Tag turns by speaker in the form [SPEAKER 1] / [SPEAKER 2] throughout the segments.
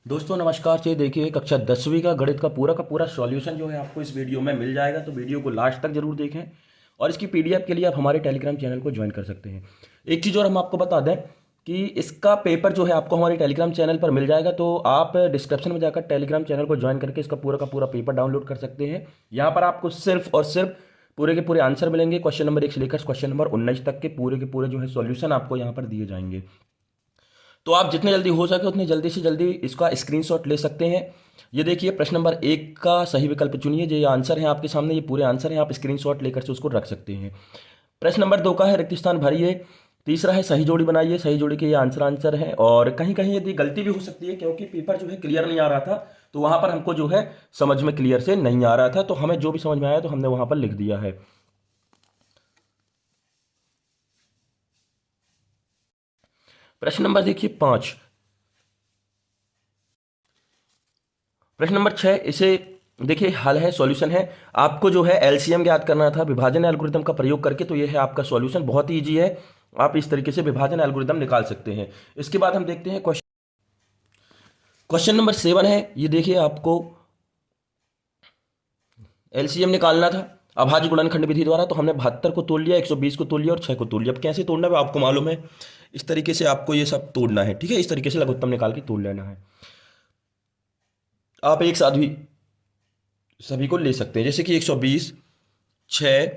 [SPEAKER 1] दोस्तों नमस्कार। से देखिए कक्षा 10वीं का गणित का पूरा सॉल्यूशन जो है आपको इस वीडियो में मिल जाएगा, तो वीडियो को लास्ट तक जरूर देखें। और इसकी पीडीएफ के लिए आप हमारे टेलीग्राम चैनल को ज्वाइन कर सकते हैं। एक चीज़ और हम आपको बता दें कि इसका पेपर जो है आपको हमारे टेलीग्राम चैनल पर मिल जाएगा, तो आप डिस्क्रिप्शन में जाकर टेलीग्राम चैनल को ज्वाइन करके इसका पूरा पेपर डाउनलोड कर सकते हैं। यहाँ पर आपको सिर्फ और सिर्फ पूरे के पूरे आंसर मिलेंगे। क्वेश्चन नंबर 1 से लेकर क्वेश्चन नंबर 19 तक के पूरे जो है सॉल्यूशन आपको यहाँ पर दिए जाएंगे। तो आप जितने जल्दी हो सके उतनी जल्दी से जल्दी इसका स्क्रीनशॉट ले सकते हैं। ये देखिए प्रश्न नंबर 1 का सही विकल्प चुनिए। ये आंसर है आपके सामने, ये पूरे आंसर हैं, आप स्क्रीनशॉट लेकर से उसको रख सकते हैं। प्रश्न नंबर 2 का है रिक्त स्थान भरिए। तीसरा है सही जोड़ी बनाइए। सही जोड़ी के ये आंसर है। और कहीं कहीं यदि गलती भी हो सकती है क्योंकि पेपर जो है क्लियर नहीं आ रहा था, तो वहां पर हमको जो है समझ में क्लियर से नहीं आ रहा था, तो हमें जो भी समझ में आया तो हमने वहां पर लिख दिया है। प्रश्न नंबर देखिए 5। प्रश्न नंबर 6, इसे देखिए हल है, सॉल्यूशन है। आपको जो है एलसीएम ज्ञात करना था विभाजन एल्गोरिथम का प्रयोग करके, तो ये है आपका सॉल्यूशन। बहुत ही इजी है, आप इस तरीके से विभाजन एल्गोरिथम निकाल सकते हैं। इसके बाद हम देखते हैं क्वेश्चन नंबर 7 है। ये देखिए आपको एलसीएम निकालना था अभाज्य गुणनखंड विधि द्वारा, तो हमने 72 को तोड़ लिया, 120 को तोड़ लिया और 6 को तोड़ लिया। अब कैसे तोड़ना है आपको मालूम है, इस तरीके से आपको ये सब तोड़ना है, ठीक है। इस तरीके से लघुत्तम निकाल के तोड़ लेना है। आप एक साथ भी सभी को ले सकते हैं, जैसे कि 120, 6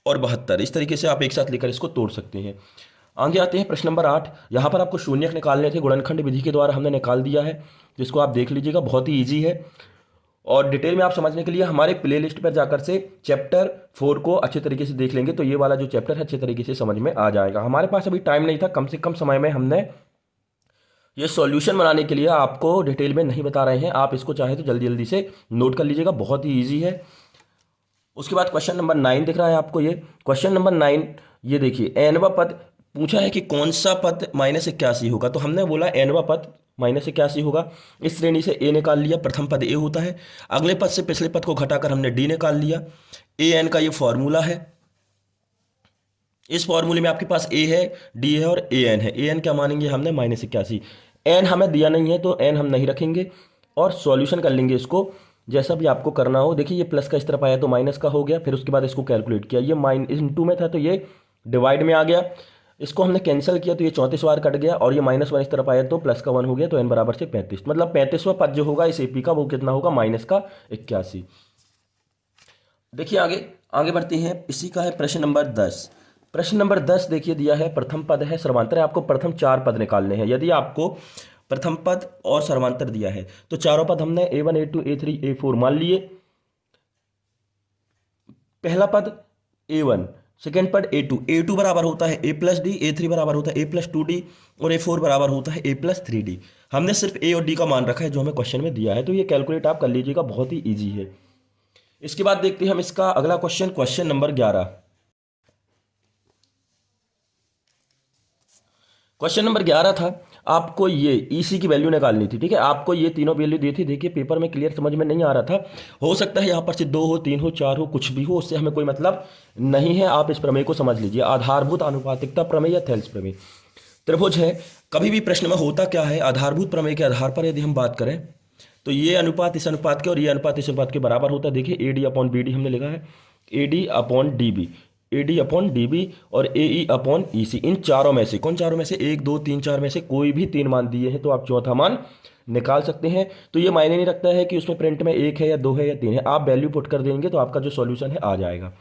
[SPEAKER 1] और 72, इस तरीके से आप एक साथ लेकर इसको तोड़ सकते हैं। आगे आते हैं प्रश्न नंबर 8। यहाँ पर आपको शून्यक निकालने थे, गुणनखंड विधि के द्वारा हमने निकाल दिया है, जिसको आप देख लीजिएगा, बहुत ही ईजी है। और डिटेल में आप समझने के लिए हमारे प्लेलिस्ट पर जाकर से चैप्टर 4 को अच्छे तरीके से देख लेंगे, तो ये वाला जो चैप्टर है अच्छे तरीके से समझ में आ जाएगा। हमारे पास अभी टाइम नहीं था, कम से कम समय में हमने ये सॉल्यूशन बनाने के लिए आपको डिटेल में नहीं बता रहे हैं। आप इसको चाहे तो जल्दी जल्दी से नोट कर लीजिएगा, बहुत ही ईजी है। उसके बाद क्वेश्चन नंबर 9 दिख रहा है आपको। ये क्वेश्चन नंबर 9, ये देखिए एनवा पद पूछा है कि कौन सा पद -81 होगा, तो हमने बोला एनवा पद -81 होगा। इस श्रेणी से ए निकाल लिया, प्रथम पद ए होता है। अगले पद से पिछले पद को घटाकर हमने डी निकाल लिया। ए एन का ये फॉर्मूला है। इस फॉर्मूले में आपके पास ए है, डी है और ए एन है। ए एन क्या मानेंगे हमने -81। एन हमें दिया नहीं है तो एन हम नहीं रखेंगे और सॉल्यूशन कर लेंगे इसको जैसा भी आपको करना हो। देखिए ये प्लस का इस तरफ आया तो माइनस का हो गया, फिर उसके बाद इसको कैलकुलेट किया, ये -2 में था तो ये डिवाइड में आ गया। इसको हमने कैंसिल किया तो ये 34 बार कट गया और ये -1 इस तरफ आया तो प्लस का 1 हो गया, तो एन बराबर से 35। मतलब 35वां पद जो होगा इस एपी का वो कितना होगा, -81। देखिए आगे आगे बढ़ते हैं। इसी का है प्रश्न नंबर 10। प्रश्न नंबर 10 देखिए दिया है, प्रथम पद है सर्वांतर है, आपको प्रथम 4 पद निकालने हैं। यदि आपको प्रथम पद और सर्वांतर दिया है तो चारों पद हमने a1 a2 a3 a4 मान लिए। पहला पद a1, सेकेंड पद a2, a2 बराबर होता है a प्लस डी, a3 बराबर होता है a प्लस 2d और a4 बराबर होता है a प्लस 3d। हमने सिर्फ a और d का मान रखा है जो हमें क्वेश्चन में दिया है, तो ये कैलकुलेट आप कर लीजिएगा, बहुत ही ईजी है। इसके बाद देखते हैं हम इसका अगला question, question number 11। Question number 11 था, आपको ये ईसी की वैल्यू निकालनी थी, ठीक है। आपको ये तीनों वैल्यू दी थी। देखिए पेपर में क्लियर समझ में नहीं आ रहा था, हो सकता है यहाँ पर से 2 हो, 3 हो, 4 हो, कुछ भी हो, उससे हमें कोई मतलब नहीं है। आप इस प्रमेय को समझ लीजिए, आधारभूत आनुपातिकता प्रमेय या थेल्स प्रमेय। त्रिभुज है, कभी भी प्रश्न में होता क्या है, आधारभूत प्रमेय के आधार पर यदि हम बात करें तो ये अनुपात इस अनुपात के और ये अनुपात इस अनुपात के बराबर होता है। देखिए A D upon B D हमने लिखा है, A D upon D B, A D upon D B और ए ई अपॉन ई सी। इन चारों में से, कौन चारों में से, 1 2 3 4 में से कोई भी 3 मान दिए हैं तो आप चौथा मान निकाल सकते हैं। तो ये मायने नहीं रखता है कि उसमें प्रिंट में 1 है या 2 है या 3 है, आप वैल्यू पुट कर देंगे तो आपका जो सॉल्यूशन है आ जाएगा।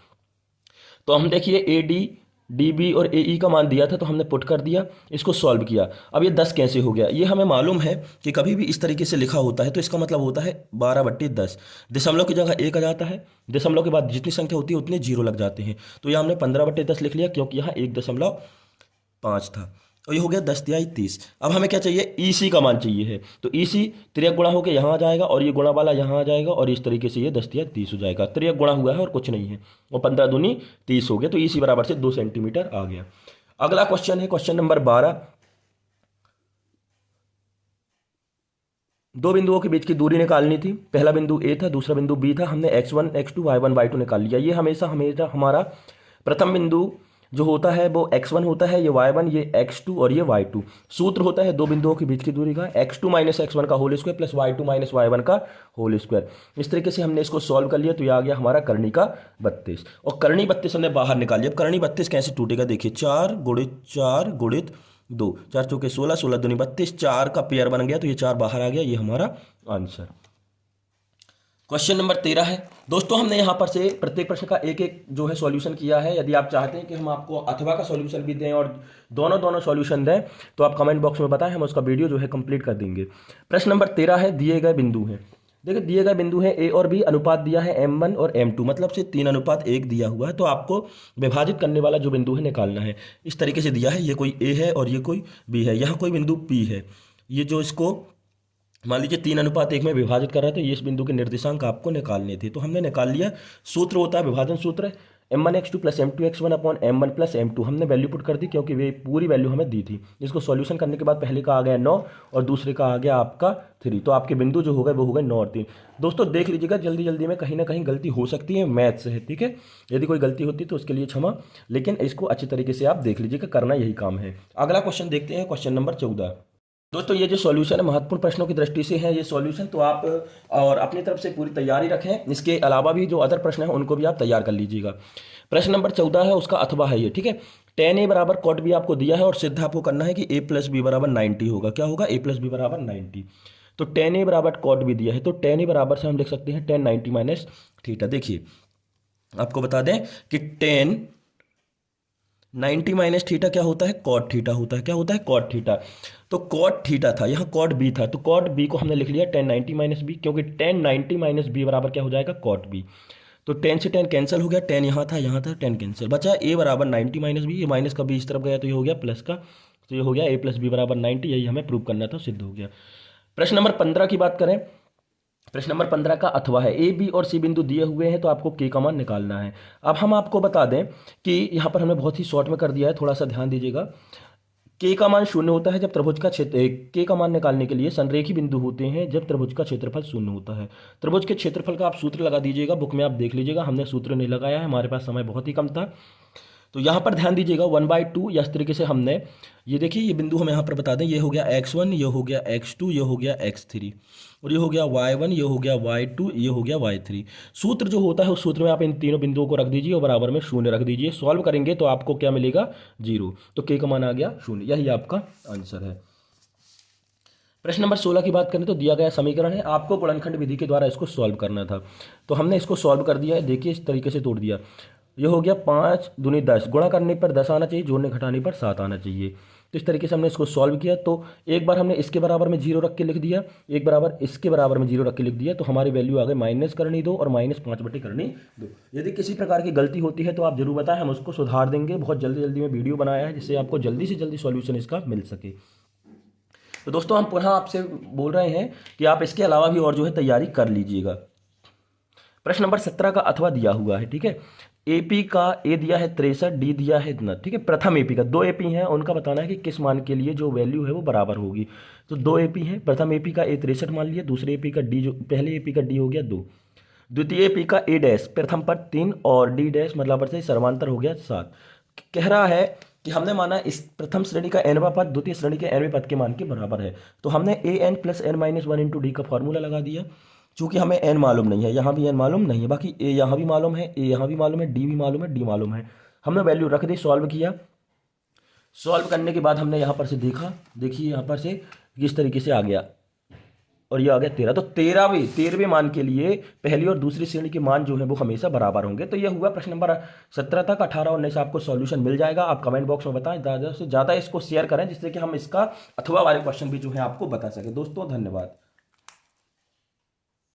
[SPEAKER 1] तो हम देखिए ए डी डी बी और ए ई का मान दिया था तो हमने पुट कर दिया, इसको सॉल्व किया। अब ये 10 कैसे हो गया, ये हमें मालूम है कि कभी भी इस तरीके से लिखा होता है तो इसका मतलब होता है 12/10। दशमलव की जगह 1 आ जाता है, दशमलव के बाद जितनी संख्या होती है उतने जीरो लग जाते हैं। तो ये हमने 15/10 लिख लिया क्योंकि यहाँ 1.5 था, और ये हो गया 10 तिहाई 30। अब हमें क्या चाहिए, ईसी का मान चाहिए है, तो ईसी त्रियक गुणा होकर यहाँ आ जाएगा और ये गुणा वाला यहाँ आ जाएगा और इस तरीके से ये 10 तिहाई 30 हो जाएगा। त्रियक गुणा हुआ है और कुछ नहीं है, और 15 दूनी 30 हो गया, तो ईसी बराबर से 2 सेंटीमीटर आ गया। अगला क्वेश्चन है क्वेश्चन नंबर 12। दो बिंदुओं के बीच की दूरी निकालनी थी, पहला बिंदु ए था, दूसरा बिंदु बी था। हमने x1 x2 y1 y2 निकाल लिया। ये हमेशा हमारा प्रथम बिंदु जो होता है वो x1 होता है, ये y1, ये x2 और ये y2। सूत्र होता है दो बिंदुओं के बीच की दूरी का x2 माइनस x1 का whole square plus y2 minus y1 का होल स्क्वायर। इस तरीके से हमने इसको सॉल्व कर लिया, तो ये आ गया हमारा करनी का 32। और करनी 32 हमने बाहर निकाल लिया। अब करनी 32 कैसे टूटेगा, देखिए 4 गुणित 4 गुणित 2, 4 चौके 16, 16 दूनी 32, 4 का पेयर बन गया, तो ये 4 बाहर आ गया। ये हमारा आंसर। क्वेश्चन नंबर 13 है दोस्तों। हमने यहाँ पर से प्रत्येक प्रश्न का एक एक जो है सॉल्यूशन किया है। यदि आप चाहते हैं कि हम आपको अथवा का सॉल्यूशन भी दें और दोनों सॉल्यूशन दें, तो आप कमेंट बॉक्स में बताएं, हम उसका वीडियो जो है कंप्लीट कर देंगे। प्रश्न नंबर 13 है, दिए गए बिंदु हैं। देखिए दिए गए बिंदु है ए और बी, अनुपात दिया है m1 और m2, मतलब से 3:1 दिया हुआ है। तो आपको विभाजित करने वाला जो बिंदु है निकालना है। इस तरीके से दिया है, ये कोई ए है और ये कोई बी है, यहाँ कोई बिंदु पी है। ये जो इसको मान लीजिए 3:1 में विभाजित कर रहा है, तो ये इस बिंदु के निर्देशांक आपको निकालने थे, तो हमने निकाल लिया। सूत्र होता है विभाजन सूत्र, m1x2 plus m2x1 upon m1 plus m2। हमने वैल्यू पुट कर दी क्योंकि वे पूरी वैल्यू हमें दी थी। इसको सॉल्यूशन करने के बाद पहले का आ गया 9 और दूसरे का आ गया आपका 3, तो आपके बिंदु जो हो गए वो हो गए 9 और 3। दोस्तों देख लीजिएगा, जल्दी जल्दी में कहीं ना कहीं गलती हो सकती है, मैथ से है, ठीक है। यदि कोई गलती होती है तो उसके लिए क्षमा, लेकिन इसको अच्छी तरीके से आप देख लीजिएगा, करना यही काम है। अगला क्वेश्चन देखते हैं, क्वेश्चन नंबर 14। दोस्तों ये जो सॉल्यूशन है महत्वपूर्ण प्रश्नों की दृष्टि से है ये सॉल्यूशन, तो आप और अपनी तरफ से पूरी तैयारी रखें। इसके अलावा भी जो अदर प्रश्न हैं उनको भी आप तैयार कर लीजिएगा। प्रश्न नंबर 14 है, उसका अथवा है ये, ठीक है। tan a बराबर cot b आपको दिया है और सिद्ध आपको करना है कि a प्लस बी बराबर 90 होगा। क्या होगा, a प्लस बी बराबर 90। तो tan a बराबर cot b दिया है, तो tan a बराबर से हम लिख सकते हैं tan 90 माइनस थीटा। देखिए आपको बता दें कि tan 90 माइनस थीटा क्या होता है, कॉट थीटा होता है। क्या होता है, कॉट थीटा। तो कॉट थीटा था, यहाँ कॉट बी था, तो कॉट बी को हमने लिख लिया tan 90 माइनस बी, क्योंकि tan 90 माइनस बी बराबर क्या हो जाएगा, कॉट बी। तो tan से tan कैंसिल हो गया, tan यहाँ था tan कैंसिल बचा। a बराबर 90 माइनस बी, ये माइनस का बी इस तरफ गया तो ये हो गया प्लस का, तो ये हो गया a प्लस बी बराबर 90। यही हमें प्रूव करना था, सिद्ध हो गया। प्रश्न नंबर 15 की बात करें, प्रश्न नंबर 15 का अथवा है, ए बी और सी बिंदु दिए हुए हैं, तो आपको के का मान निकालना है। अब हम आपको बता दें कि यहाँ पर हमने बहुत ही शॉर्ट में कर दिया है, थोड़ा सा ध्यान दीजिएगा। के का मान 0 होता है जब त्रिभुज का क्षेत्र, के का मान निकालने के लिए संरेखी बिंदु होते हैं जब त्रिभुज का क्षेत्रफल 0 होता है। त्रिभुज के क्षेत्रफल का आप सूत्र लगा दीजिएगा, बुक में आप देख लीजिएगा, हमने सूत्र नहीं लगाया है, हमारे पास समय बहुत ही कम था। तो यहाँ पर ध्यान दीजिएगा 1/2, या इस तरीके से हमने ये देखिए ये बिंदु हम यहाँ पर बता दें, ये हो गया x1, ये हो गया x2, ये हो गया x3 और ये हो गया y1, ये हो गया y2, ये हो गया y3। सूत्र जो होता है उस सूत्र में आप इन तीनों बिंदुओं को रख दीजिए और बराबर में 0 रख दीजिए। सॉल्व करेंगे तो आपको क्या मिलेगा, 0। तो के का मान आ गया 0, यही आपका आंसर है। प्रश्न नंबर 16 की बात करें तो दिया गया समीकरण है, आपको गुणनखंड विधि के द्वारा इसको सॉल्व करना था, तो हमने इसको सॉल्व कर दिया है। देखिए इस तरीके से तोड़ दिया, ये हो गया 5 दूनी 10, गुणा करने पर 10 आना चाहिए, जोड़ने घटाने पर 7 आना चाहिए। तो इस तरीके से हमने इसको सॉल्व किया। तो एक बार हमने इसके बराबर में 0 रख के लिख दिया, एक बराबर इसके बराबर में 0 रख के लिख दिया, तो हमारी वैल्यू आ गई माइनस करनी 2 और -5/2। यदि किसी प्रकार की गलती होती है तो आप जरूर बताएं, हम उसको सुधार देंगे। बहुत जल्दी जल्दी में वीडियो बनाया है जिससे आपको जल्दी से जल्दी सॉल्यूशन इसका मिल सके। तो दोस्तों हम पुनः आपसे बोल रहे हैं कि आप इसके अलावा भी और जो है तैयारी कर लीजिएगा। प्रश्न नंबर 17 का अथवा दिया हुआ है, ठीक है। एपी का ए दिया है 63, डी दिया है इतना, ठीक है। प्रथम एपी का, 2 एपी हैं, उनका बताना है कि किस मान के लिए जो वैल्यू है वो बराबर होगी। तो 2 एपी हैं, प्रथम एपी का ए 63 मान लिया, दूसरे एपी का डी, जो पहले एपी का डी हो गया 2, द्वितीय एपी का ए डैश प्रथम पद 3 और डी डैश मतलब से सर्वांतर हो गया 7। कह रहा है कि हमने माना इस प्रथम श्रेणी का nवां पद द्वितीय श्रेणी के nवें पद के मान के बराबर है, तो हमने A N plus N minus 1 into D का फॉर्मूला लगा दिया। चूंकि हमें n मालूम नहीं है, यहाँ भी n मालूम नहीं है, बाकी a यहाँ भी मालूम है, a यहाँ भी मालूम है, d भी मालूम है, d मालूम है। हमने वैल्यू रख दी, सॉल्व किया। सॉल्व करने के बाद हमने यहाँ पर से देखा, देखिए यहाँ पर से किस तरीके से आ गया और ये आ गया 13। तो 13वें मान के लिए पहली और दूसरी श्रेणी के मान जो है वो हमेशा बराबर होंगे। तो ये हुआ प्रश्न नंबर 17 तक। 18 और 19 आपको सॉल्यूशन मिल जाएगा। आप कमेंट बॉक्स में बताएं, ज़्यादा से ज़्यादा इसको शेयर करें जिससे कि हम इसका अथवा वाले क्वेश्चन भी जो है आपको बता सकें। दोस्तों धन्यवाद।